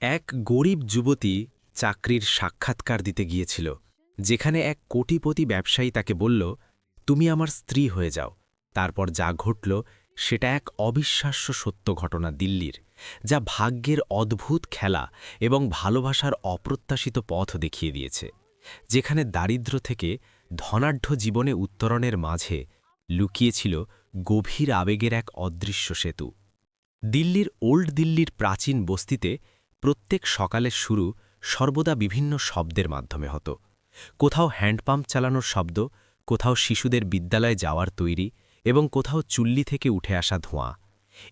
এক গরিব যুবতী চাকরির সাক্ষাৎকার দিতে গিয়েছিল, যেখানে এক কোটিপতি ব্যবসায়ী তাকে বলল, তুমি আমার স্ত্রী হয়ে যাও। তারপর যা ঘটল সেটা এক অবিশ্বাস্য সত্য ঘটনা দিল্লির, যা ভাগ্যের অদ্ভুত খেলা এবং ভালোবাসার অপ্রত্যাশিত পথ দেখিয়ে দিয়েছে, যেখানে দারিদ্র্য থেকে ধনাঢ্য জীবনে উত্তরণের মাঝে লুকিয়েছিল গভীর আবেগের এক অদৃশ্য সেতু। দিল্লির ওল্ড দিল্লির প্রাচীন বস্তিতে প্রত্যেক সকালের শুরু সর্বদা বিভিন্ন শব্দের মাধ্যমে হতো। কোথাও হ্যান্ডপাম্প চালানোর শব্দ, কোথাও শিশুদের বিদ্যালয়ে যাওয়ার তৈরি এবং কোথাও চুল্লি থেকে উঠে আসা ধোঁয়া।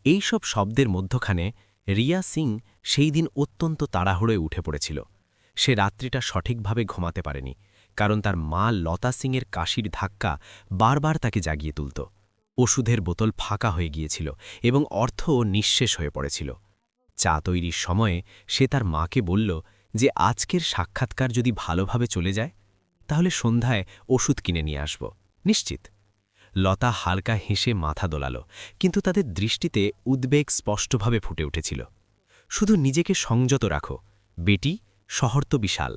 এই সব শব্দের মধ্যখানে রিয়া সিং সেই দিন অত্যন্ত তাড়াহুড়োয় উঠে পড়েছিল। সে রাত্রিটা সঠিকভাবে ঘুমাতে পারেনি, কারণ তার মা লতা সিংয়ের কাশির ধাক্কা বারবার তাকে জাগিয়ে তুলত। ওষুধের বোতল ফাঁকা হয়ে গিয়েছিল এবং অর্থও নিঃশেষ হয়ে পড়েছিল। চা তৈরির সময়ে সে তার মাকে বলল যে আজকের সাক্ষাৎকার যদি ভালোভাবে চলে যায়, তাহলে সন্ধ্যায় ওষুধ কিনে নিয়ে আসব, নিশ্চিত। লতা হালকা হেসে মাথা দোলাল, কিন্তু তাদের দৃষ্টিতে উদ্বেগ স্পষ্টভাবে ফুটে উঠেছিল। শুধু নিজেকে সংযত রাখো বেটি, শহর তো বিশাল।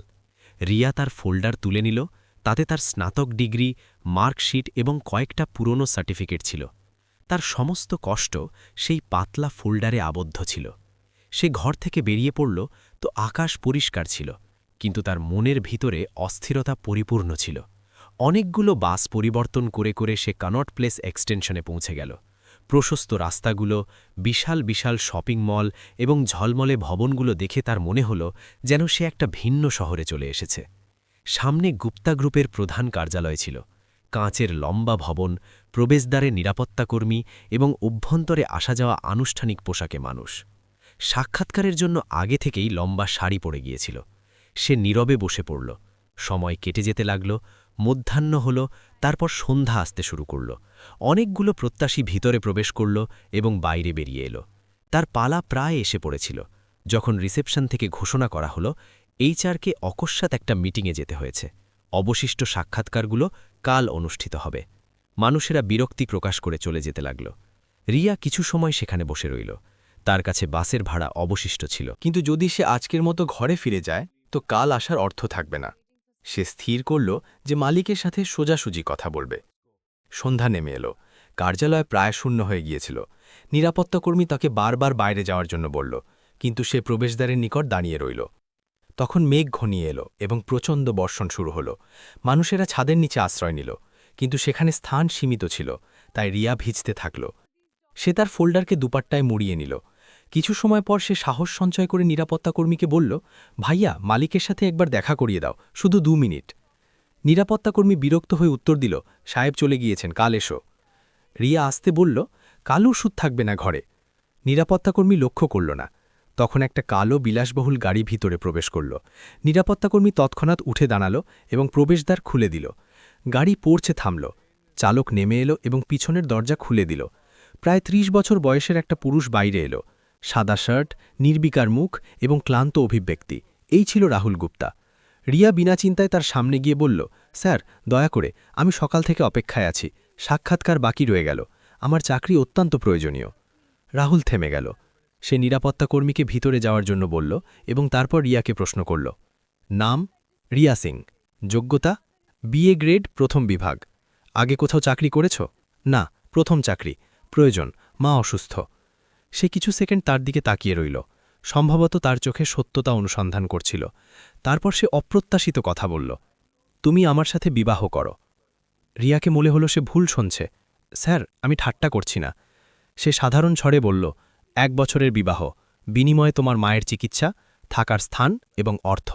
রিয়া তার ফোল্ডার তুলে নিল। তাতে তার স্নাতক ডিগ্রি, মার্কশিট এবং কয়েকটা পুরনো সার্টিফিকেট ছিল। তার সমস্ত কষ্ট সেই পাতলা ফোল্ডারে আবদ্ধ ছিল। সে ঘর থেকে বেরিয়ে পড়ল তো আকাশ পরিষ্কার ছিল, কিন্তু তার মনের ভিতরে অস্থিরতা পরিপূর্ণ ছিল। অনেকগুলো বাস পরিবর্তন করে করে সে কনট প্লেস এক্সটেনশনে পৌঁছে গেল। প্রশস্ত রাস্তাগুলো, বিশাল বিশাল শপিং মল এবং ঝলমলে ভবনগুলো দেখে তার মনে হল যেন সে একটা ভিন্ন শহরে চলে এসেছে। সামনে গুপ্তা গ্রুপের প্রধান কার্যালয় ছিল। কাঁচের লম্বা ভবন, প্রবেশদ্বারে নিরাপত্তাকর্মী এবং অভ্যন্তরে আসা যাওয়া আনুষ্ঠানিক পোশাকে মানুষ। সাক্ষাৎকারের জন্য আগে থেকেই লম্বা শাড়ি পরে গিয়েছিল। সে নীরবে বসে পড়ল। সময় কেটে যেতে লাগল। মধ্যাহ্ন হল, তারপর সন্ধ্যা আসতে শুরু করল। অনেকগুলো প্রত্যাশী ভিতরে প্রবেশ করল এবং বাইরে বেরিয়ে এলো। তার পালা প্রায় এসে পড়েছিল, যখন রিসেপশন থেকে ঘোষণা করা হল এইচআরকে অকস্মাৎ একটা মিটিংয়ে যেতে হয়েছে। অবশিষ্ট সাক্ষাৎকারগুলো কাল অনুষ্ঠিত হবে। মানুষেরা বিরক্তি প্রকাশ করে চলে যেতে লাগল। রিয়া কিছু সময় সেখানে বসে রইল। তার কাছে বাসের ভাড়া অবশিষ্ট ছিল। কিন্তু যদি সে আজকের মতো ঘরে ফিরে যায়, তো কাল আসার অর্থ থাকবে না। সে স্থির করল যে মালিকের সাথে সোজাসুজি কথা বলবে। সন্ধ্যা নেমে এলো। কার্যালয় প্রায় শূন্য হয়ে গিয়েছিল। নিরাপত্তাকর্মী তাকে বারবার বাইরে যাওয়ার জন্য বলল, কিন্তু সে প্রবেশদ্বারের নিকট দাঁড়িয়ে রইল। তখন মেঘ ঘনিয়ে এলো এবং প্রচণ্ড বর্ষণ শুরু হলো। মানুষেরা ছাদের নিচে আশ্রয় নিল, কিন্তু সেখানে স্থান সীমিত ছিল, তাই রিয়া ভিজতে থাকল। সে তার ফোল্ডারকে দুপাট্টায় মুড়িয়ে নিল। কিছু সময় পর সে সাহস সঞ্চয় করে নিরাপত্তাকর্মীকে বলল, ভাইয়া, মালিকের সাথে একবার দেখা করিয়ে দাও, শুধু 2 মিনিট। নিরাপত্তাকর্মী বিরক্ত হয়ে উত্তর দিল, সাহেব চলে গিয়েছেন, কাল এসো। রিয়া আসতে বলল, কালো ওষুধ থাকবে না ঘরে। নিরাপত্তাকর্মী লক্ষ্য করল না। তখন একটা কালো বিলাসবহুল গাড়ি ভিতরে প্রবেশ করল। নিরাপত্তাকর্মী তৎক্ষণাৎ উঠে দাঁড়াল এবং প্রবেশদ্বার খুলে দিল। গাড়ি পড়ছে থামল। চালক নেমে এলো এবং পিছনের দরজা খুলে দিল। প্রায় 30 বছর বয়সের একটা পুরুষ বাইরে এলো। সাদা শার্ট, নির্বিকার মুখ এবং ক্লান্ত অভিব্যক্তি। এই ছিল রাহুল গুপ্তা। রিয়া বিনা চিন্তায় তার সামনে গিয়ে বলল, স্যার, দয়া করে, আমি সকাল থেকে অপেক্ষায় আছি। সাক্ষাৎকার বাকি রয়ে গেল। আমার চাকরি অত্যন্ত প্রয়োজনীয়। রাহুল থেমে গেল। সে নিরাপত্তাকর্মীকে ভিতরে যাওয়ার জন্য বলল এবং তারপর রিয়াকে প্রশ্ন করল, নাম? রিয়া সিং। যোগ্যতা? বিএ গ্রেড, প্রথম বিভাগ। আগে কোথাও চাকরি করেছ? না, প্রথম চাকরি। প্রয়োজন, মা অসুস্থ। সে কিছু সেকেন্ড তার দিকে তাকিয়ে রইল। সম্ভবত তার চোখে সত্যতা অনুসন্ধান করছিল। তারপর সে অপ্রত্যাশিত কথা বলল, তুমি আমার সাথে বিবাহ করো। রিয়াকে মনে হলো সে ভুল শুনছে। স্যার, আমি ঠাট্টা করছি না। সে সাধারণ স্বরে বলল, 1 বছরের বিবাহ, বিনিময়ে তোমার মায়ের চিকিৎসা, থাকার স্থান এবং অর্থ।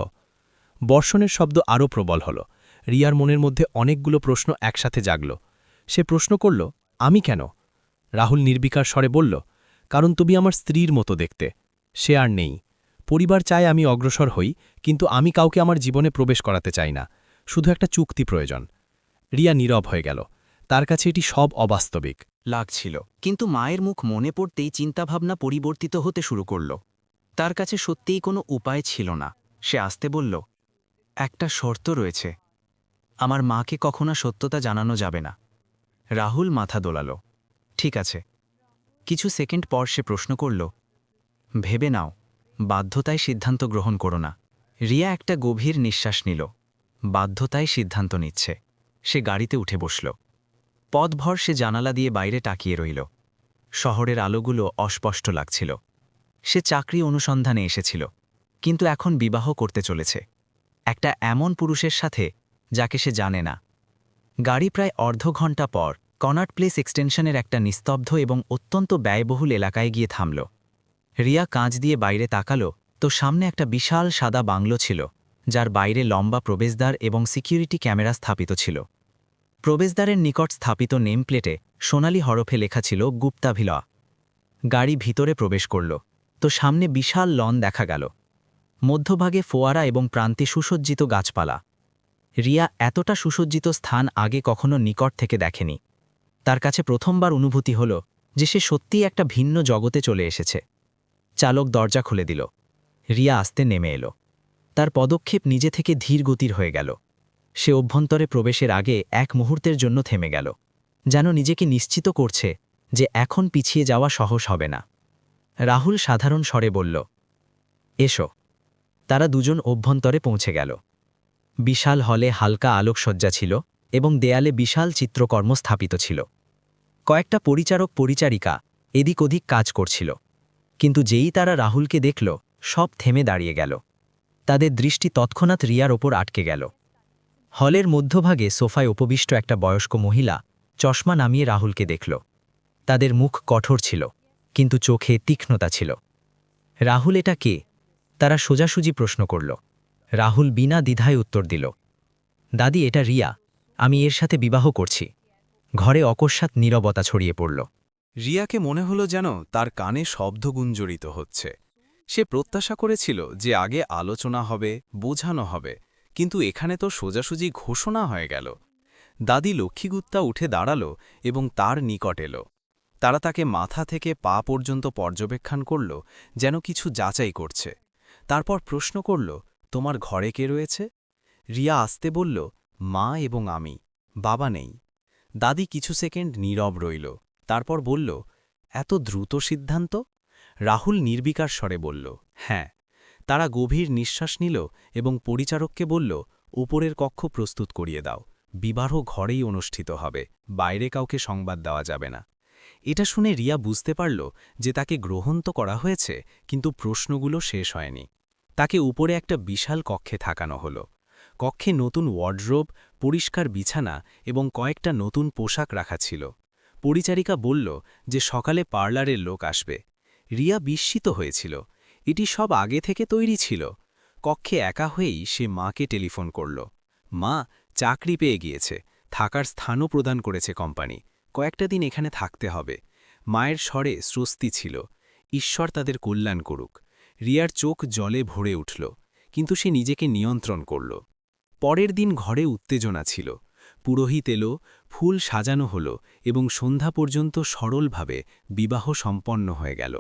বর্ষণের শব্দ আরও প্রবল হল। রিয়ার মনের মধ্যে অনেকগুলো প্রশ্ন একসাথে জাগল। সে প্রশ্ন করল, আমি কেন? রাহুল নির্বিকার স্বরে বলল, কারণ তুমি আমার স্ত্রীর মতো দেখতে। সে আর নেই। পরিবার চায় আমি অগ্রসর হই, কিন্তু আমি কাউকে আমার জীবনে প্রবেশ করাতে চাই না। শুধু একটা চুক্তি প্রয়োজন। রিয়া নীরব হয়ে গেল। তার কাছে এটি সব অবাস্তবিক লাগছিল, কিন্তু মায়ের মুখ মনে পড়তেই চিন্তাভাবনা পরিবর্তিত হতে শুরু করল। তার কাছে সত্যিই কোনো উপায় ছিল না। সে আসতে বলল, একটা শর্ত রয়েছে, আমার মাকে কখনো সত্যতা জানানো যাবে না। রাহুল মাথা দোলাল, ঠিক আছে। কিছু সেকেন্ড পর সে প্রশ্ন করল, ভেবে নাও, বাধ্যতায় সিদ্ধান্ত গ্রহণ করো না। রিয়া একটা গভীর নিঃশ্বাস নিল। বাধ্যতায় সিদ্ধান্ত নিচ্ছে। সে গাড়িতে উঠে বসল। পথভর সে জানালা দিয়ে বাইরে তাকিয়ে রইল। শহরের আলোগুলো অস্পষ্ট লাগছিল। সে চাকরি অনুসন্ধানে এসেছিল, কিন্তু এখন বিবাহ করতে চলেছে একটা এমন পুরুষের সাথে যাকে সে জানে না। গাড়ি প্রায় অর্ধ ঘণ্টা পর কনাট প্লেস এক্সটেনশনের একটা নিস্তব্ধ এবং অত্যন্ত ব্যয়বহুল এলাকায় গিয়ে থামল। রিয়া কাঁচ দিয়ে বাইরে তাকালো তো সামনে একটা বিশাল সাদা বাংলো ছিল, যার বাইরে লম্বা প্রবেশদ্বার এবং সিকিউরিটি ক্যামেরা স্থাপিত ছিল। প্রবেশদ্বারের নিকট স্থাপিত নেম প্লেটে সোনালি হরফে লেখা ছিল গুপ্তা ভিলা। গাড়ি ভিতরে প্রবেশ করল তো সামনে বিশাল লন দেখা গেল। মধ্যভাগে ফোয়ারা এবং প্রান্তে সুসজ্জিত গাছপালা। রিয়া এতটা সুসজ্জিত স্থান আগে কখনো নিকট থেকে দেখেনি। তার কাছে প্রথমবার অনুভূতি হল যে সে সত্যিই একটা ভিন্ন জগতে চলে এসেছে। চালক দরজা খুলে দিল। রিয়া আস্তে নেমে এলো। তার পদক্ষেপ নিজে থেকে ধীর গতির হয়ে গেল। সে অভ্যন্তরে প্রবেশের আগে এক মুহূর্তের জন্য থেমে গেল, যেন নিজেকে নিশ্চিত করছে যে এখন পিছিয়ে যাওয়া সহজ হবে না। রাহুল সাধারণ স্বরে বলল, এসো। তারা দুজন অভ্যন্তরে পৌঁছে গেল। বিশাল হলে হালকা আলোকসজ্জা ছিল এবং দেয়ালে বিশাল চিত্রকর্ম স্থাপিত ছিল। কয়েকটা পরিচারক পরিচারিকা এদিক ওদিক কাজ করছিল, কিন্তু যেই তারা রাহুলকে দেখল, সব থেমে দাঁড়িয়ে গেল। তাদের দৃষ্টি তৎক্ষণাৎ রিয়ার ওপর আটকে গেল। হলের মধ্যভাগে সোফায় উপবিষ্ট একটা বয়স্ক মহিলা চশমা নামিয়ে রাহুলকে দেখল। তাদের মুখ কঠোর ছিল, কিন্তু চোখে তীক্ষ্ণতা ছিল। রাহুল, এটা কে? তারা সোজাসুজি প্রশ্ন করল। রাহুল বিনা দ্বিধায় উত্তর দিল, দাদি, এটা রিয়া। আমি এর সাথে বিবাহ করছি। ঘরে অকস্মাৎ নীরবতা ছড়িয়ে পড়ল। রিয়াকে মনে হলো যেন তার কানে শব্দ গুঞ্জরিত হচ্ছে। সে প্রত্যাশা করেছিল যে আগে আলোচনা হবে, বোঝানো হবে, কিন্তু এখানে তো সোজাসুজি ঘোষণা হয়ে গেল। দাদি লক্ষ্মীগুপ্তা উঠে দাঁড়ালো এবং তার নিকট এলো। তারা তাকে মাথা থেকে পা পর্যন্ত পর্যবেক্ষণ করল, যেন কিছু যাচাই করছে। তারপর প্রশ্ন করল, তোমার ঘরে কে রয়েছে? রিয়া আস্তে বলল, মা এবং আমি, বাবা নেই। দাদি কিছু সেকেন্ড নীরব রইল, তারপর বলল, এত দ্রুত সিদ্ধান্ত? রাহুল নির্বিকার স্বরে বলল, হ্যাঁ। তারা গভীর নিঃশ্বাস নিল এবং পরিচারককে বলল, উপরের কক্ষ প্রস্তুত করিয়ে দাও। বিবাহ ঘরেই অনুষ্ঠিত হবে, বাইরে কাউকে সংবাদ দেওয়া যাবে না। এটা শুনে রিয়া বুঝতে পারল যে তাকে গ্রহণ তো করা হয়েছে, কিন্তু প্রশ্নগুলো শেষ হয়নি। তাকে উপরে একটা বিশাল কক্ষে থাকানো হলো। কক্ষে নতুন ওয়ার্ডরোব, পরিষ্কার বিছানা এবং কয়েকটা নতুন পোশাক রাখা ছিল। পরিচারিকা বলল যে সকালে পার্লারের লোক আসবে। রিয়া বিস্মিত হয়েছিল। এটি সব আগে থেকে তৈরি ছিল। কক্ষে একা হয়েই সে মাকে টেলিফোন করল। মা, চাকরি পেয়ে গিয়েছে, থাকার স্থানও প্রদান করেছে কোম্পানি, কয়েকটা দিন এখানে থাকতে হবে। মায়ের স্বরে স্বস্তি ছিল। ঈশ্বর তাদের কল্যাণ করুক। রিয়ার চোখ জলে ভরে উঠল, কিন্তু সে নিজেকে নিয়ন্ত্রণ করল। পরের দিন ঘরে উত্তেজনা ছিল। পুরোহিত এলো, ফুল সাজানো হলো এবং সন্ধ্যা পর্যন্ত সরলভাবে বিবাহ সম্পন্ন হয়ে গেল।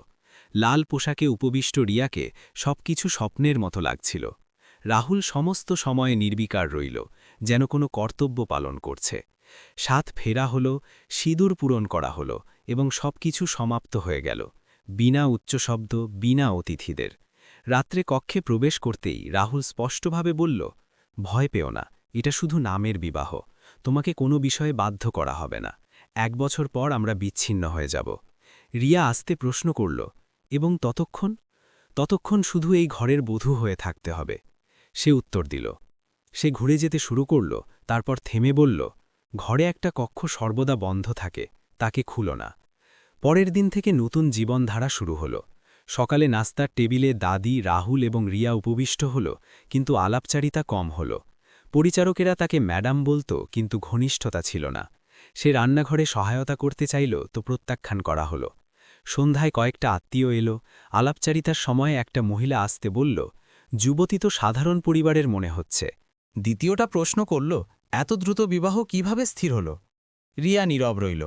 লাল পোশাকে উপবিষ্ট রিয়াকে সবকিছু স্বপ্নের মতো লাগছিল। রাহুল সমস্ত সময়ে নির্বিকার রইল, যেন কোনো কর্তব্য পালন করছে। সাত ফেরা হলো, সিঁদুর পূরণ করা হলো এবং সবকিছু সমাপ্ত হয়ে গেল, বিনা উচ্চশব্দ, বিনা অতিথিদের। রাত্রে কক্ষে প্রবেশ করতেই রাহুল স্পষ্টভাবে বলল, ভয় পেও না, এটা শুধু নামের বিবাহ। তোমাকে কোনো বিষয়ে বাধ্য করা হবে না। 1 বছর পর আমরা বিচ্ছিন্ন হয়ে যাব। রিয়া আস্তে প্রশ্ন করল, এবং ততক্ষণ শুধু এই ঘরের বধূ হয়ে থাকতে হবে। সে উত্তর দিল। সে ঘুরে যেতে শুরু করল, তারপর থেমে বলল, ঘরে একটা কক্ষ সর্বদা বন্ধ থাকে, তাকে খুলো না। পরের দিন থেকে নতুন জীবনধারা শুরু হলো। সকালে নাস্তার টেবিলে দাদি, রাহুল এবং রিয়া উপবিষ্ট হল, কিন্তু আলাপচারিতা কম হল। পরিচারকেরা তাকে ম্যাডাম বলত, কিন্তু ঘনিষ্ঠতা ছিল না। সে রান্নাঘরে সহায়তা করতে চাইল তো প্রত্যাখ্যান করা হলো। সন্ধ্যায় কয়েকটা আত্মীয় এলো। আলাপচারিতার সময়ে একটা মহিলা আসতে বলল, যুবতী তো সাধারণ পরিবারের মনে হচ্ছে। দ্বিতীয়টা প্রশ্ন করল, এত দ্রুত বিবাহ কিভাবে স্থির হল? রিয়া নীরব রইল।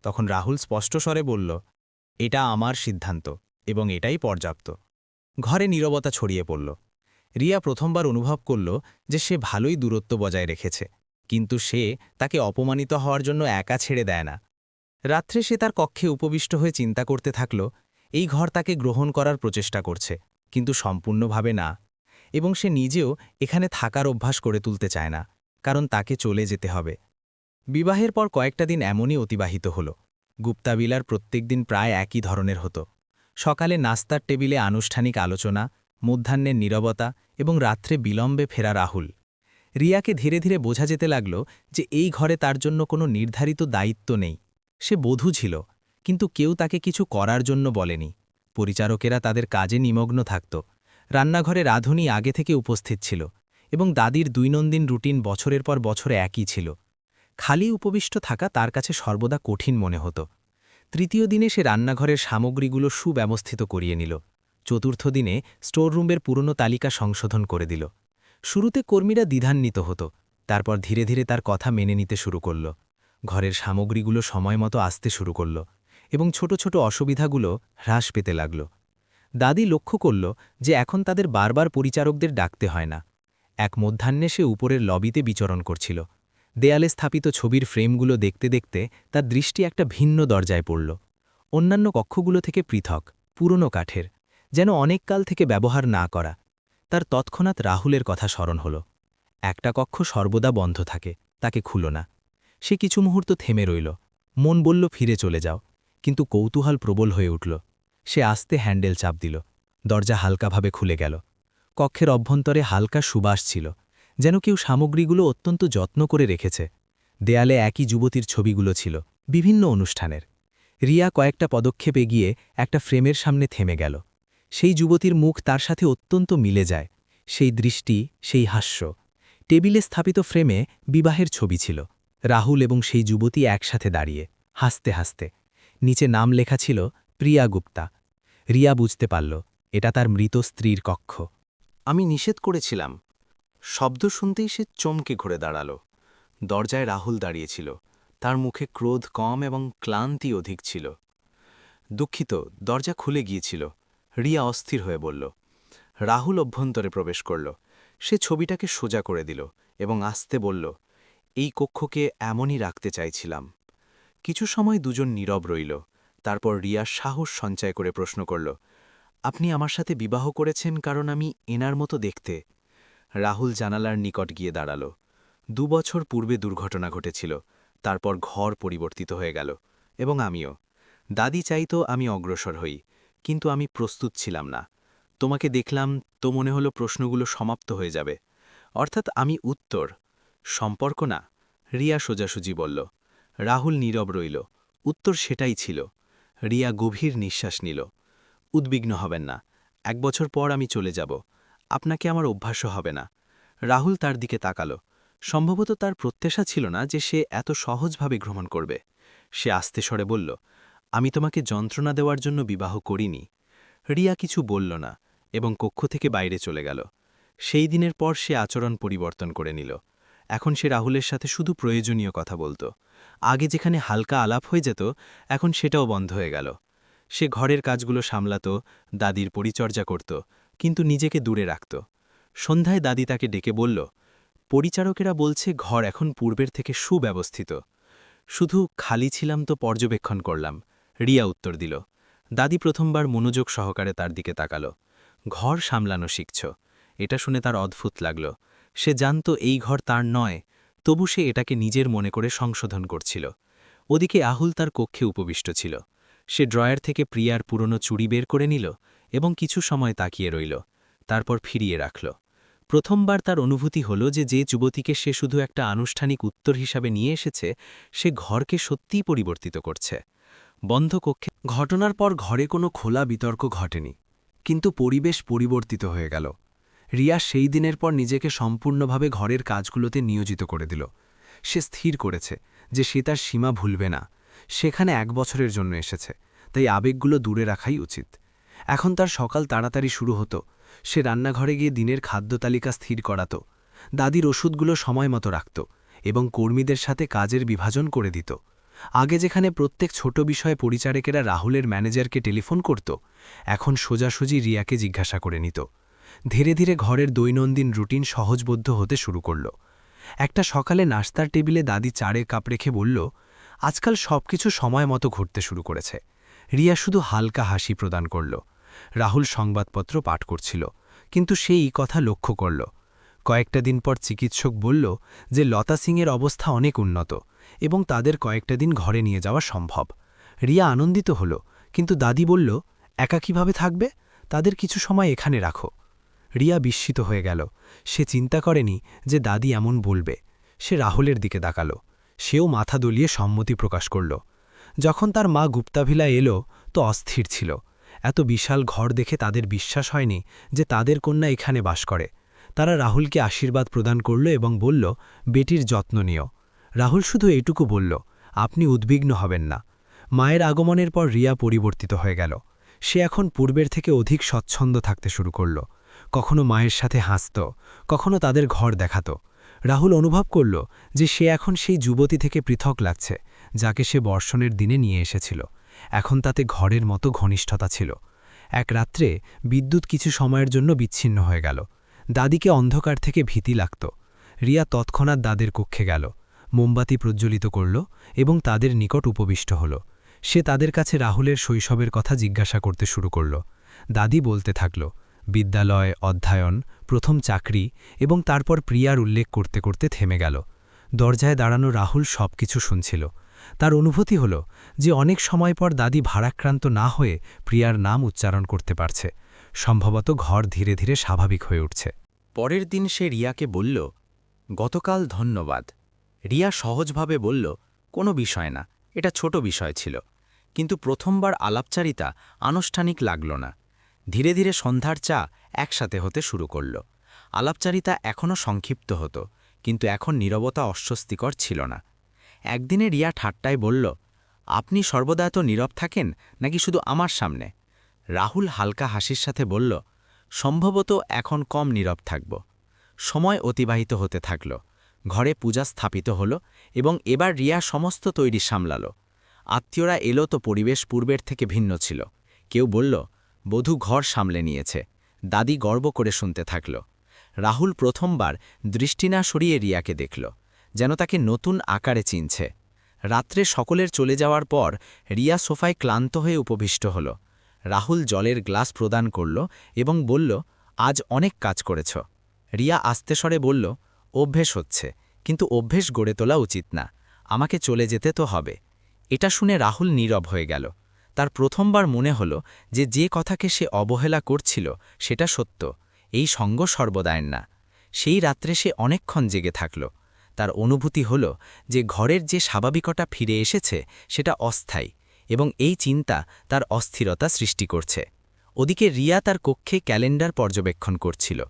তখন রাহুল স্পষ্ট স্বরে বলল, এটা আমার সিদ্ধান্ত এবং এটাই পর্যাপ্ত। ঘরে নীরবতা ছড়িয়ে পড়ল। রিয়া প্রথমবার অনুভব করল যে সে ভালোই দূরত্ব বজায় রেখেছে, কিন্তু সে তাকে অপমানিত হওয়ার জন্য একা ছেড়ে দেয় না। রাত্রে সে তার কক্ষে উপবিষ্ট হয়ে চিন্তা করতে থাকল, এই ঘর তাকে গ্রহণ করার প্রচেষ্টা করছে, কিন্তু সম্পূর্ণভাবে না, এবং সে নিজেও এখানে থাকার অভ্যাস করে তুলতে চায় না, কারণ তাকে চলে যেতে হবে। বিবাহের পর কয়েকটা দিন এমনই অতিবাহিত হল। গুপ্তাবিলার প্রত্যেক দিন প্রায় একই ধরনের হতো। সকালে নাস্তার টেবিলে আনুষ্ঠানিক আলোচনা, মধ্যাহ্নের নীরবতা এবং রাত্রে বিলম্বে ফেরা রাহুল। রিয়াকে ধীরে ধীরে বোঝা যেতে লাগল যে এই ঘরে তার জন্য কোনো নির্ধারিত দায়িত্ব নেই। সে বধূ ছিল, কিন্তু কেউ তাকে কিছু করার জন্য বলেনি। পরিচারকেরা তাদের কাজে নিমগ্ন থাকত। রান্নাঘরে রাঁধুনি আগে থেকে উপস্থিত ছিল, এবং দাদির দৈনন্দিন রুটিন বছরের পর বছর একই ছিল। খালি উপবিষ্ট থাকা তার কাছে সর্বদা কঠিন মনে হতো। তৃতীয় দিনে সে রান্নাঘরের সামগ্রীগুলো সুব্যবস্থিত করিয়ে নিল। চতুর্থ দিনে স্টোররুমের পুরনো তালিকা সংশোধন করে দিল। শুরুতে কর্মীরা দ্বিধান্বিত হতো, তারপর ধীরে ধীরে তার কথা মেনে নিতে শুরু করল। ঘরের সামগ্রীগুলো সময়মতো আসতে শুরু করল, এবং ছোট ছোট অসুবিধাগুলো হ্রাস পেতে লাগল। দাদি লক্ষ্য করল যে এখন তাদের বারবার পরিচারকদের ডাকতে হয় না। এক মধ্যাহ্নে সে উপরের লবিতে বিচরণ করছিল। দেয়ালে স্থাপিত ছবির ফ্রেমগুলো দেখতে দেখতে তার দৃষ্টি একটা ভিন্ন দরজায় পড়ল। অন্যান্য কক্ষগুলো থেকে পৃথক, পুরনো কাঠের, যেন অনেক কাল থেকে ব্যবহার না করা। তার তৎক্ষণাৎ রাহুলের কথা স্মরণ হল। একটা কক্ষ সর্বদা বন্ধ থাকে, তাকে খুলো না। সে কিছু মুহূর্ত থেমে রইল। মন বলল ফিরে চলে যাও, কিন্তু কৌতূহল প্রবল হয়ে উঠল। সে আস্তে হ্যান্ডেল চাপ দিল। দরজা হালকাভাবে খুলে গেল। কক্ষের অভ্যন্তরে হালকা সুবাস ছিল, যেন কেউ সামগ্রীগুলো অত্যন্ত যত্ন করে রেখেছে। দেয়ালে একই যুবতীর ছবিগুলো ছিল, বিভিন্ন অনুষ্ঠানের। রিয়া কয়েকটা পদক্ষেপ এগিয়ে একটা ফ্রেমের সামনে থেমে গেল। সেই যুবতীর মুখ তার সাথে অত্যন্ত মিলে যায়, সেই দৃষ্টি, সেই হাস্য। টেবিলে স্থাপিত ফ্রেমে বিবাহের ছবি ছিল, রাহুল এবং সেই যুবতী একসাথে দাঁড়িয়ে, হাসতে হাসতে। নিচে নাম লেখা ছিল প্রিয়া গুপ্তা। রিয়া বুঝতে পারল এটা তার মৃত স্ত্রীর কক্ষ। আমি নিষেধ করেছিলাম। শব্দ শুনতেই সে চমকে ঘুরে দাঁড়াল। দরজায় রাহুল দাঁড়িয়েছিল, তার মুখে ক্রোধ কম এবং ক্লান্তি অধিক ছিল। দুঃখিত, দরজা খুলে গিয়েছিল, রিয়া অস্থির হয়ে বলল। রাহুল অভ্যন্তরে প্রবেশ করল। সে ছবিটাকে সোজা করে দিল এবং আস্তে বলল, এই কক্ষকে এমনই রাখতে চাইছিলাম। কিছু সময় দুজন নীরব রইল। তারপর রিয়া সাহস সঞ্চয় করে প্রশ্ন করল, আপনি আমার সাথে বিবাহ করেছেন কারণ আমি এনার মতো দেখতে? রাহুল জানালার নিকট গিয়ে দাঁড়াল। 2 বছর পূর্বে দুর্ঘটনা ঘটেছিল, তারপর ঘর পরিবর্তিত হয়ে গেল, এবং আমিও। দাদি চাইতো আমি অগ্রসর হই, কিন্তু আমি প্রস্তুত ছিলাম না। তোমাকে দেখলাম তো মনে হলো প্রশ্নগুলো সমাপ্ত হয়ে যাবে, অর্থাৎ আমি উত্তর, সম্পর্ক না। রিয়া সোজাসুজি বলল। রাহুল নীরব রইল। উত্তর সেটাই ছিল। রিয়া গভীর নিঃশ্বাস নিল। উদ্বিগ্ন হবেন না, 1 বছর পর আমি চলে যাব, আপনাকে আমার অভ্যাসও হবে না। রাহুল তার দিকে তাকাল। সম্ভবত তার প্রত্যাশা ছিল না যে সে এত সহজভাবে গ্রহণ করবে। সে আস্তে স্বরে বলল, আমি তোমাকে যন্ত্রণা দেওয়ার জন্য বিবাহ করিনি। রিয়া কিছু বলল না এবং কক্ষ থেকে বাইরে চলে গেল। সেই দিনের পর সে আচরণ পরিবর্তন করে নিল। এখন সে রাহুলের সাথে শুধু প্রয়োজনীয় কথা বলত। আগে যেখানে হালকা আলাপ হয়ে যেত, এখন সেটাও বন্ধ হয়ে গেল। সে ঘরের কাজগুলো সামলাত, দাদির পরিচর্যা করত, কিন্তু নিজেকে দূরে রাখত। সন্ধ্যায় দাদি তাকে ডেকে বলল, পরিচারকেরা বলছে ঘর এখন পূর্বের থেকে সুব্যবস্থিত। শুধু খালি ছিলাম তো পর্যবেক্ষণ করলাম, রিয়া উত্তর দিল। দাদি প্রথমবার মনোযোগ সহকারে তার দিকে তাকাল। ঘর সামলানো শিখছ, এটা শুনে তার অদ্ভুত লাগল। সে জানত এই ঘর তার নয়, তবু সে এটাকে নিজের মনে করে সংশোধন করছিল। ওদিকে আহুল তার কক্ষে উপবিষ্ট ছিল। সে ড্রয়ার থেকে প্রিয়ার পুরনো চুড়ি বের করে নিল এবং কিছু সময় তাকিয়ে রইল, তারপর ফিরিয়ে রাখল। প্রথমবার তার অনুভূতি হল যে যুবতীকে সে শুধু একটা আনুষ্ঠানিক উত্তর হিসাবে নিয়ে এসেছে, সে ঘরকে সত্যিই পরিবর্তিত করছে। বন্ধ কক্ষে ঘটনার পর ঘরে কোনো খোলা বিতর্ক ঘটেনি, কিন্তু পরিবেশ পরিবর্তিত হয়ে গেল। রিয়া সেই দিনের পর নিজেকে সম্পূর্ণভাবে ঘরের কাজগুলোতে নিয়োজিত করে দিল। সে স্থির করেছে যে সে তার সীমা ভুলবে না। সেখানে 1 বছরের জন্য এসেছে, তাই আবেগগুলো দূরে রাখাই উচিত। এখন তার সকাল তাড়াতাড়ি শুরু হতো। সে রান্নাঘরে গিয়ে দিনের খাদ্য তালিকা স্থির করাত, দাদির ওষুধগুলো সময় মতো রাখত এবং কর্মীদের সাথে কাজের বিভাজন করে দিত। আগে যেখানে প্রত্যেক ছোট বিষয়ে পরিচারকেরা রাহুলের ম্যানেজারকে টেলিফোন করত, এখন সোজাসুজি রিয়াকে জিজ্ঞাসা করে নিত। ধীরে ধীরে ঘরের দৈনন্দিন রুটিন সহজবোধ্য হতে শুরু করল। একটা সকালে নাস্তার টেবিলে দাদি চারে কাপ রেখে বলল, আজকাল সবকিছু সময় মতো ঘুরতে শুরু করেছে। রিয়া শুধু হালকা হাসি প্রদান করল। রাহুল সংবাদপত্র পাঠ করছিল, কিন্তু সে এই কথা লক্ষ্য করল। কয়েকটা দিন পর চিকিৎসক বলল যে লতা সিংয়ের অবস্থা অনেক উন্নত এবং তাদের কয়েকটা দিন ঘরে নিয়ে যাওয়া সম্ভব। রিয়া আনন্দিত হল, কিন্তু দাদি বলল, একা কিভাবে থাকবে? তাদের কিছু সময় এখানে রাখো। রিয়া বিস্মিত হয়ে গেল। সে চিন্তা করেনি যে দাদি এমন বলবে। সে রাহুলের দিকে তাকাল। সেও মাথা দলিয়ে সম্মতি প্রকাশ করল। যখন তার মা গুপ্তাভিলা এলো তো অস্থির ছিল। এত বিশাল ঘর দেখে তাদের বিশ্বাস হয়নি যে তাদের কন্যা এখানে বাস করে। তারা রাহুলকে আশীর্বাদ প্রদান করল এবং বলল, বেটির যত্ন নিও। রাহুল শুধু এটুকু বলল, আপনি উদ্বিগ্ন হবেন না। মায়ের আগমনের পর রিয়া পরিবর্তিত হয়ে গেল। সে এখন পূর্বের থেকে অধিক স্বচ্ছন্দ থাকতে শুরু করল। কখনো মায়ের সাথে হাসত, কখনো তাদের ঘর দেখাত। রাহুল অনুভব করল যে সে এখন সেই যুবতী থেকে পৃথক লাগছে, যাকে সে বর্ষণের দিনে নিয়ে এসেছিল। এখন তাতে ঘরের মতো ঘনিষ্ঠতা ছিল। এক রাত্রে বিদ্যুৎ কিছু সময়ের জন্য বিচ্ছিন্ন হয়ে গেল। দাদিকে অন্ধকার থেকে ভীতি লাগত। রিয়া তৎক্ষণাৎ দাদের কক্ষে গেল, মোমবাতি প্রজ্বলিত করল এবং তাদের নিকট উপবিষ্ট হল। সে তাদের কাছে রাহুলের শৈশবের কথা জিজ্ঞাসা করতে শুরু করল। দাদি বলতে থাকল, বিদ্যালয়, অধ্যয়ন, প্রথম চাকরি এবং তারপর প্রিয়ার উল্লেখ করতে করতে থেমে গেল। দরজায় দাঁড়ানো রাহুল সব কিছু শুনছিল। তার অনুভূতি হল যে অনেক সময় পর দাদি ভারাক্রান্ত না হয়ে প্রিয়ার নাম উচ্চারণ করতে পারছে। সম্ভবত ঘর ধীরে ধীরে স্বাভাবিক হয়ে উঠছে। পরের দিন সে রিয়াকে বলল, গতকাল ধন্যবাদ। রিয়া সহজভাবে বলল, কোনো বিষয় না, এটা ছোট বিষয় ছিল। কিন্তু প্রথমবার আলাপচারিতা আনুষ্ঠানিক লাগল না। ধীরে ধীরে সন্ধ্যার চা একসাথে হতে শুরু করল। আলাপচারিতা এখনও সংক্ষিপ্ত হতো, কিন্তু এখন নীরবতা অস্বস্তিকর ছিল না। একদিনে রিয়া ঠাট্টায় বলল, আপনি সর্বদা এত নীরব থাকেন নাকি শুধু আমার সামনে? রাহুল হালকা হাসির সাথে বলল, সম্ভবত এখন কম নীরব থাকব। সময় অতিবাহিত হতে থাকল। ঘরে পূজা স্থাপিত হল এবং এবার রিয়া সমস্ত তৈরি সামলাল। আত্মীয়রা এলো তো পরিবেশ পূর্বের থেকে ভিন্ন ছিল। কেউ বলল, বধূ ঘর সামলে নিয়েছে। দাদি গর্ব করে শুনতে থাকল। রাহুল প্রথমবার দৃষ্টি না সরিয়ে রিয়াকে দেখল, যেন তাকে নতুন আকারে চিনছে। রাত্রে সকলের চলে যাওয়ার পর রিয়া সোফায় ক্লান্ত হয়ে উপবিষ্ট হল। রাহুল জলের গ্লাস প্রদান করল এবং বলল, আজ অনেক কাজ করেছ। রিয়া আস্তে স্বরে বলল, অভ্যেস হচ্ছে, কিন্তু অভ্যেস গড়ে তোলা উচিত না। আমাকে চলে যেতে তো হবে। এটা শুনে রাহুল নীরব হয়ে গেল। তার প্রথমবার মনে হল যে যে কথাকে সে অবহেলা করছিল সেটা সত্য। এই সঙ্গ সর্বদায়ের না। সেই রাত্রে সে অনেকক্ষণ জেগে থাকল। তার অনুভূতি হল যে ঘরের যে স্বাভাবিকতা ফিরে এসেছে সেটা অস্থায়ী এবং এই চিন্তা তার অস্থিরতা সৃষ্টি করছে। ওদিকে রিয়া তার কক্ষে ক্যালেন্ডার পর্যবেক্ষণ করছিল।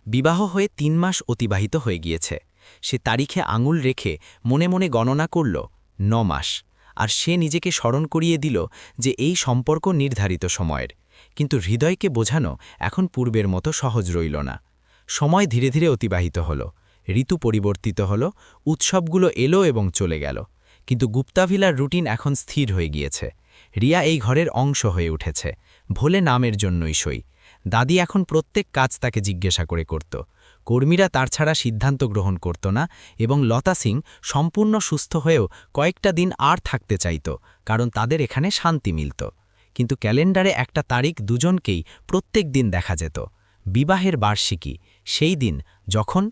বিবাহ হয়ে ৩ মাস অতিবাহিত হয়ে গিয়েছে। সে তারিখে আঙুল রেখে মনে মনে গণনা করল ৯ মাস। আর সে নিজেকে স্মরণ করিয়ে দিল যে এই সম্পর্ক নির্ধারিত সময়ের। কিন্তু হৃদয়কে বোঝানো এখন পূর্বের মতো সহজ রইল না। সময় ধীরে ধীরে অতিবাহিত হল। ঋতু পরিবর্তিত হল, উৎসবগুলো এলো এবং চলে গেল। কিন্তু গুপ্তাভিলার রুটিন এখন স্থির হয়ে গিয়েছে। রিয়া এই ঘরের অংশ হয়ে উঠেছে, ভোলে নামের জন্যই সই। দাদি এখন প্রত্যেক কাজ তাকে জিজ্ঞাসা করে করত। কর্মীরা তার ছাড়া সিদ্ধান্ত গ্রহণ করত না এবং লতা সিং সম্পূর্ণ সুস্থ হয়েও কয়েকটা দিন আর থাকতে চাইত, কারণ তাদের এখানে শান্তি মিলত। কিন্তু ক্যালেন্ডারে একটা তারিখ দুজনকেই প্রত্যেক দিন দেখা যেত, বিবাহের বার্ষিকী, সেই দিন যখন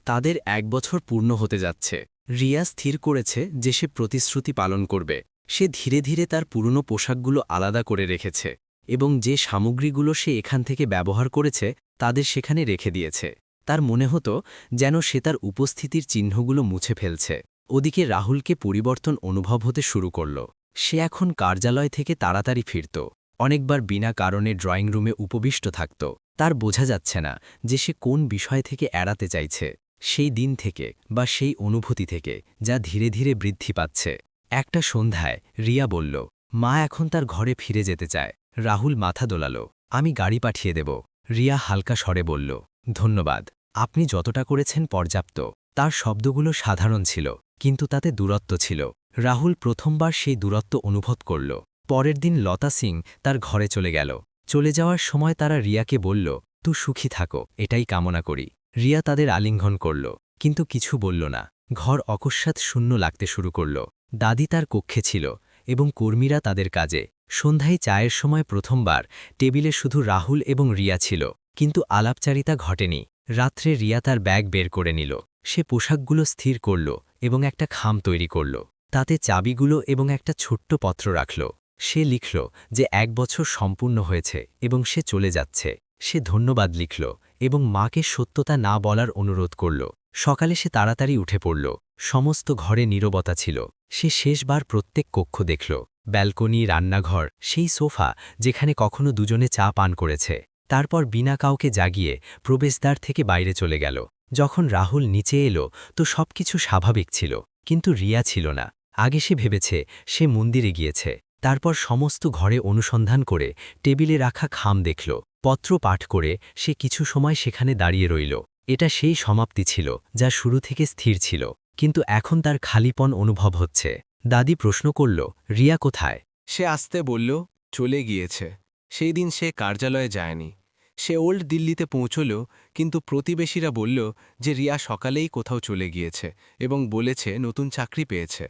তাদের ১ বছর পূর্ণ হতে যাচ্ছে। রিয়া স্থির করেছে যে সে প্রতিশ্রুতি পালন করবে। সে ধীরে ধীরে তার পুরনো পোশাকগুলো আলাদা করে রেখেছে এবং যে সামগ্রীগুলো সে এখান থেকে ব্যবহার করেছে তাদের সেখানে রেখে দিয়েছে। তার মনে হতো যেন সে তার উপস্থিতির চিহ্নগুলো মুছে ফেলছে। ওদিকে রাহুলকে পরিবর্তন অনুভব হতে শুরু করল। সে এখন কার্যালয় থেকে তাড়াতাড়ি ফিরত, অনেকবার বিনা কারণে ড্রয়িং রুমে উপবিষ্ট থাকত। তার বোঝা যাচ্ছে না যে সে কোন বিষয় থেকে এড়াতে চাইছে, সেই দিন থেকে বা সেই অনুভূতি থেকে যা ধীরে ধীরে বৃদ্ধি পাচ্ছে। একটা সন্ধ্যায় রিয়া বলল, মা এখন তার ঘরে ফিরে যেতে চায়। রাহুল মাথা দোলাল, আমি গাড়ি পাঠিয়ে দেব। রিয়া হালকা স্বরে বলল, ধন্যবাদ, আপনি যতটা করেছেন পর্যাপ্ত। তার শব্দগুলো সাধারণ ছিল, কিন্তু তাতে দূরত্ব ছিল। রাহুল প্রথমবার সেই দূরত্ব অনুভব করল। পরের দিন লতা সিং তার ঘরে চলে গেল। চলে যাওয়ার সময় তারা রিয়াকে বলল, তুই সুখী থাকো, এটাই কামনা করি। রিয়া তাদের আলিঙ্গন করল, কিন্তু কিছু বলল না। ঘর অকস্মাৎ শূন্য লাগতে শুরু করল। দাদি তার কক্ষে ছিল এবং কর্মীরা তাদের কাজে। সন্ধ্যায় চায়ের সময় প্রথমবার টেবিলে শুধু রাহুল এবং রিয়া ছিল, কিন্তু আলাপচারিতা ঘটেনি। রাত্রে রিয়া তার ব্যাগ বের করে নিল। সে পোশাকগুলো স্থির করল এবং একটা খাম তৈরি করল। তাতে চাবিগুলো এবং একটা ছোট্ট পত্র রাখল। সে লিখল যে 1 বছর সম্পূর্ণ হয়েছে এবং সে চলে যাচ্ছে। সে ধন্যবাদ লিখল এবং মাকে সত্যতা না বলার অনুরোধ করল। সকালে সে তাড়াতাড়ি উঠে পড়ল। সমস্ত ঘরে নীরবতা ছিল। সে শেষবার প্রত্যেক কক্ষ দেখল, ব্যালকনি, রান্নাঘর, সেই সোফা যেখানে কখনো দুজনে চা পান করেছে। তারপর বিনা কাউকে জাগিয়ে প্রবেশদ্বার থেকে বাইরে চলে গেল। যখন রাহুল নিচে এলো তো সবকিছু স্বাভাবিক ছিল, কিন্তু রিয়া ছিল না। আগে সে ভেবেছে সে মন্দিরে গিয়েছে। তারপর সমস্ত ঘরে অনুসন্ধান করে টেবিলে রাখা খাম দেখল। পত্র পাঠ করে সে কিছু সময় সেখানে দাঁড়িয়ে রইল। এটা সেই সমাপ্তি ছিল যা শুরু থেকে স্থির ছিল, কিন্তু এখন তার খালিপন অনুভব হচ্ছে। দাদি প্রশ্ন করল, রিয়া কোথায়? সে আসতে বলল, চলে গিয়েছে। সেই দিন সে কার্যালয়ে যায়নি। সে ওল্ড দিল্লিতে পৌঁছল, কিন্তু প্রতিবেশীরা বলল যে রিয়া সকালেই কোথাও চলে গিয়েছে এবং বলেছে নতুন চাকরি পেয়েছে।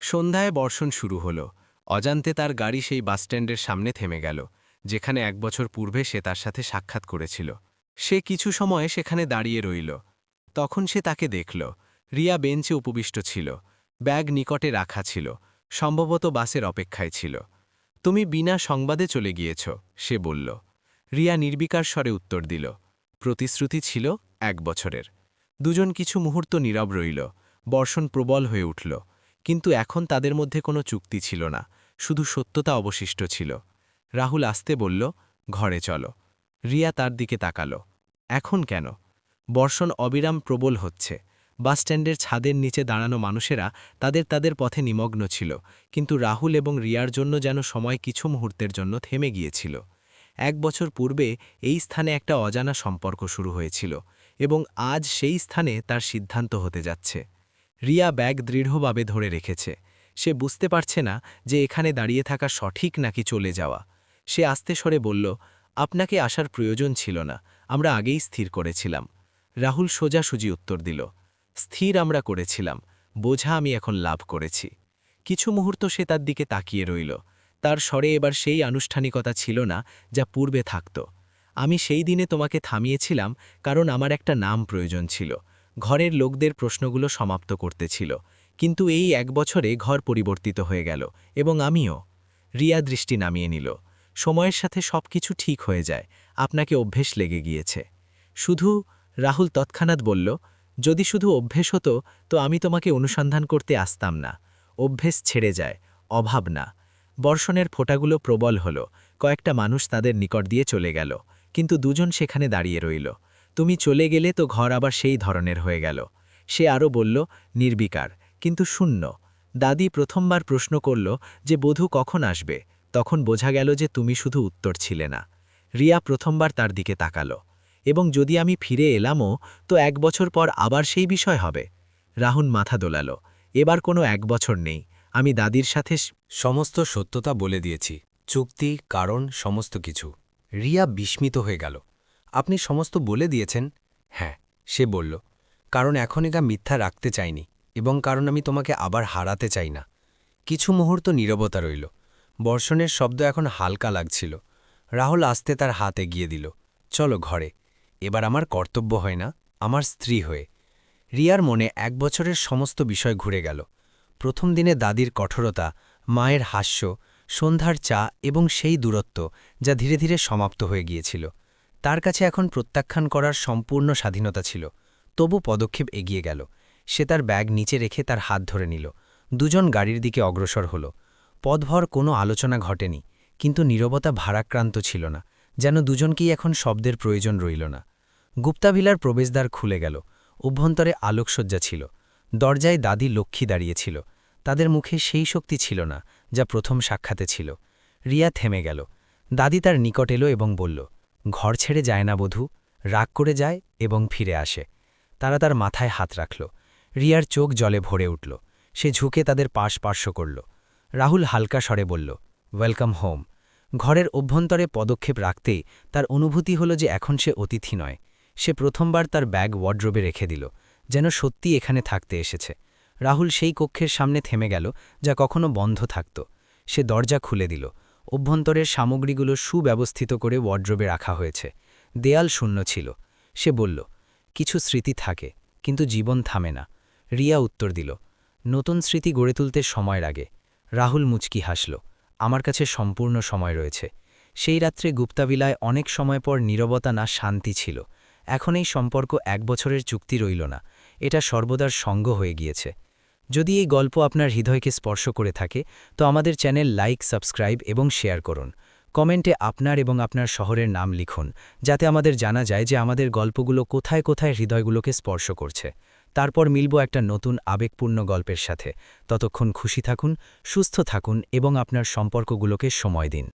সন্ধ্যায় বর্ষণ শুরু হলো। অজান্তে তার গাড়ি সেই বাসস্ট্যান্ডের সামনে থেমে গেল, যেখানে 1 বছর পূর্বে সে তার সাথে সাক্ষাৎ করেছিল। সে কিছু সময় সেখানে দাঁড়িয়ে রইল। তখন সে তাকে দেখল। রিয়া বেঞ্চে উপবিষ্ট ছিল, ব্যাগ নিকটে রাখা ছিল, সম্ভবত বাসের অপেক্ষায় ছিল। তুমি বিনা সংবাদে চলে গিয়েছ, সে বলল। রিয়া নির্বিকার স্বরে উত্তর দিল। প্রতিশ্রুতি ছিল 1 বছরের। দুজন কিছু মুহূর্ত নীরব রইল। বর্ষণ প্রবল হয়ে উঠল, কিন্তু এখন তাদের মধ্যে কোনো চুক্তি ছিল না, শুধু সত্যতা অবশিষ্ট ছিল। রাহুল আসতে বলল, ঘরে চলো। রিয়া তার দিকে তাকালো। এখন কেন? বর্ষণ অবিরাম প্রবল হচ্ছে। বাসস্ট্যান্ডের ছাদের নিচে দাঁড়ানো মানুষেরা তাদের পথে নিমগ্ন ছিল, কিন্তু রাহুল এবং রিয়ার জন্য যেন সময় কিছু মুহূর্তের জন্য থেমে গিয়েছিল। 1 বছর পূর্বে এই স্থানে একটা অজানা সম্পর্ক শুরু হয়েছিল, এবং আজ সেই স্থানে তার সিদ্ধান্ত হতে যাচ্ছে। রিয়া ব্যাগ দৃঢ়ভাবে ধরে রেখেছে। সে বুঝতে পারছে না যে এখানে দাঁড়িয়ে থাকা সঠিক নাকি চলে যাওয়া। সে আস্তে স্বরে বলল, আপনাকে আসার প্রয়োজন ছিল না, আমরা আগেই স্থির করেছিলাম। রাহুল সোজাসুজি উত্তর দিল, স্থির আমরা করেছিলাম, বোঝা আমি এখন লাভ করেছি। কিছু মুহূর্ত সে তার দিকে তাকিয়ে রইল। তার স্বরে এবার সেই আনুষ্ঠানিকতা ছিল না যা পূর্বে থাকত। আমি সেই দিনে তোমাকে থামিয়েছিলাম কারণ আমার একটা নাম প্রয়োজন ছিল, ঘরের লোকদের প্রশ্নগুলো সমাপ্ত করতে ছিল। কিন্তু এই 1 বছরে ঘর পরিবর্তিত হয়ে গেল, এবং আমিও। রিয়া দৃষ্টি নামিয়ে নিল। সময়ের সাথে সবকিছু ঠিক হয়ে যায়, আপনাকে অভ্যেস লেগে গিয়েছে। শুধু, রাহুল তৎক্ষণাৎ বলল, যদি শুধু অভ্যেস হতো তো আমি তোমাকে অনুসন্ধান করতে আসতাম না। অভ্যেস ছেড়ে যায়, অভাব না। বর্ষণের ফোঁটাগুলো প্রবল হল। কয়েকটা মানুষ তাদের নিকট দিয়ে চলে গেল, কিন্তু দুজন সেখানে দাঁড়িয়ে রইল। তুমি চলে গেলে তো ঘর আবার সেই ধরনের হয়ে গেল। সে আরও বলল, নির্বিকার, কিন্তু শূন্য। দাদি প্রথমবার প্রশ্ন করল যে বধূ কখন আসবে, তখন বোঝা গেল যে তুমি শুধু উত্তর ছিলে না। রিয়া প্রথমবার তার দিকে তাকালো। এবং যদি আমি ফিরে এলামও তো 1 বছর পর আবার সেই বিষয় হবে। রাহুল মাথা দোলালো। এবার কোনো 1 বছর নেই, আমি দাদির সাথে সমস্ত সত্যতা বলে দিয়েছি, চুক্তি, কারণ, সমস্ত কিছু। রিয়া বিস্মিত হয়ে গেল। আপনি সমস্ত বলে দিয়েছেন? হ্যাঁ, সে বলল, কারণ এখন এটা মিথ্যা রাখতে চাইনি, এবং কারণ আমি তোমাকে আবার হারাতে চাই না। কিছু মুহূর্ত নীরবতা রইল। বর্ষণের শব্দ এখন হালকা লাগছিল। রাহুল আস্তে তার হাত এগিয়ে দিল। চলো ঘরে, এবার আমার কর্তব্য হয় না, আমার স্ত্রী হয়ে। রিয়ার মনে 1 বছরের সমস্ত বিষয় ঘুরে গেল। প্রথম দিনে দাদির কঠোরতা, মায়ের হাস্য, সন্ধ্যার চা এবং সেই দূরত্ব যা ধীরে ধীরে সমাপ্ত হয়ে গিয়েছিল। তার কাছে এখন প্রত্যাখ্যান করার সম্পূর্ণ স্বাধীনতা ছিল। তবু পদক্ষেপ এগিয়ে গেল। সে তার ব্যাগ নিচে রেখে তার হাত ধরে নিল। দুজন গাড়ির দিকে অগ্রসর হল। পথভর কোনো আলোচনা ঘটেনি, কিন্তু নীরবতা ভারাক্রান্ত ছিল না, যেন দুজনকেই এখন শব্দের প্রয়োজন রইল না। গুপ্তাভিলার প্রবেশদ্বার খুলে গেল। অভ্যন্তরে আলোকসজ্জা ছিল। দরজায় দাদি লক্ষ্মী দাঁড়িয়েছিল। তাদের মুখে সেই শক্তি ছিল না যা প্রথম সাক্ষাতে ছিল। রিয়া থেমে গেল। দাদি তার নিকট এলো এবং বলল, ঘর ছেড়ে যায় না বধূ, রাগ করে যায় এবং ফিরে আসে। তারা তার মাথায় হাত রাখল। রিয়ার চোখ জলে ভরে উঠল। সে ঝুঁকে তাদের পাশ পার্শ্ব করল। রাহুল হালকা স্বরে বলল, ওয়েলকাম হোম। ঘরের অভ্যন্তরে পদক্ষেপ রাখতেই তার অনুভূতি হল যে এখন সে অতিথি নয়। সে প্রথমবার তার ব্যাগ ওয়ার্ড্রোবে রেখে দিল, যেন সত্যি এখানে থাকতে এসেছে। রাহুল সেই কক্ষের সামনে থেমে গেল যা কখনো বন্ধ থাকত। সে দরজা খুলে দিল। অভ্যন্তরের সামগ্রীগুলো সুব্যবস্থিত করে ওয়ার্ড্রোবে রাখা হয়েছে। দেয়াল শূন্য ছিল। সে বলল, কিছু স্মৃতি থাকে, কিন্তু জীবন থামে না। রিয়া উত্তর দিল, নতুন স্মৃতি গড়ে তুলতে সময় লাগে। রাহুল মুচকি হাসল, আমার কাছে সম্পূর্ণ সময় রয়েছে। সেই রাত্রে গুপ্তাবিলায় অনেক সময় পর নীরবতা না শান্তি ছিল। এখন এই সম্পর্ক 1 বছরের চুক্তি রইল না, এটা সর্বদার সঙ্গ হয়ে গিয়েছে। যদি এই গল্প আপনার হৃদয়কে স্পর্শ করে থাকে তো আমাদের চ্যানেল লাইক, সাবস্ক্রাইব এবং শেয়ার করুন। কমেন্টে আপনার এবং আপনার শহরের নাম লিখুন, যাতে আমাদের জানা যায় যে আমাদের গল্পগুলো কোথায় কোথায় হৃদয়গুলোকে স্পর্শ করছে। তারপর মিলব একটা নতুন আবেগপূর্ণ গল্পের সাথে। ততক্ষণ খুশি থাকুন, সুস্থ থাকুন এবং আপনার সম্পর্কগুলোকে সময় দিন।